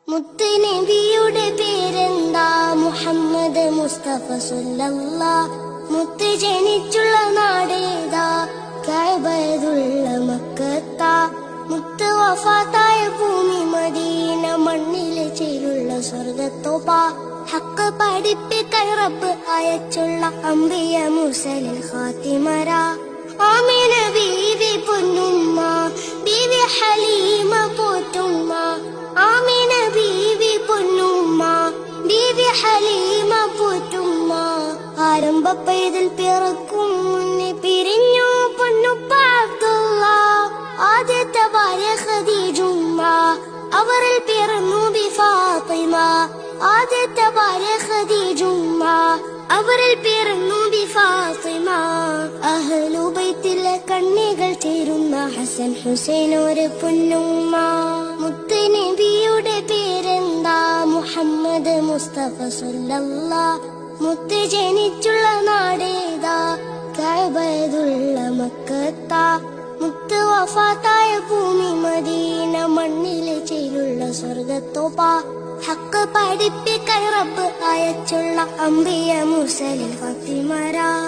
മുത്ത് നബിയുടെ പേരെന്താ? മുഹമ്മദ് മുസ്തഫ സല്ലല്ലാഹ്. മുത്ത് ജനിച്ചുള്ള നാടേതാ? കഅബയുള്ള മക്കത്താ. മുത്ത് വഫാത്തായ ഭൂമി മദീന, മണ്ണിലെ ചേലുള്ള സ്വർഗത്തോപ്പാ. ഹക്ക് പഠിപ്പിക്കാൻ റബ്ബ് അയച്ചുള്ള അംബിയ മുർസലിൽ ഖാത്തിമരാ. ആമിന ബീവി പൊന്നുമ്മ, ബീവി ഹലീമ പോറ്റുമ്മ. ആമിന ബീവി പൊന്നുമ്മ, ബീവി ഹലീമ പോറ്റുമ്മ. ആരംഭപ്പൈതിൽ പിറക്കും മുന്നേ പിരിഞ്ഞു പൊന്നുപ്പ അബ്ദുള്ള. ആദ്യത്തെ ഭാര്യ ഖദീജുമ്മ, അവരിൽ പിറന്നു ബി ഫാത്തിമ. ആദ്യത്തെ ഭാര്യ ഖദീജുമ്മ, അവരിൽ പിറന്നു ബി ഫാത്തിമ. അഹ്ലു ബൈത്തിലെ കണ്ണികൾ ചേരുന്ന ഹസൻ ഹുസൈൻ ഒരു പൊന്നുമ്മ. മുത്ത് നബിയുടെ പേരെന്താ? മുഹമ്മദ് മുസ്തഫ സല്ലല്ലാഹ്. മുത്ത് ജനിച്ചുള്ള നാടേതാ? കഅബയുള്ള മക്കത്താ. മുത്ത് വഫാത്തായ ഭൂമി മദീന, മണ്ണിലെ ചേലുള്ള സ്വർഗത്തോപ്പാ. ഹക്ക് പഠിപ്പിക്കാൻ റബ്ബ് അയച്ചുള്ള അംബിയ മുർസലിൽ ഖാത്തിമരാ.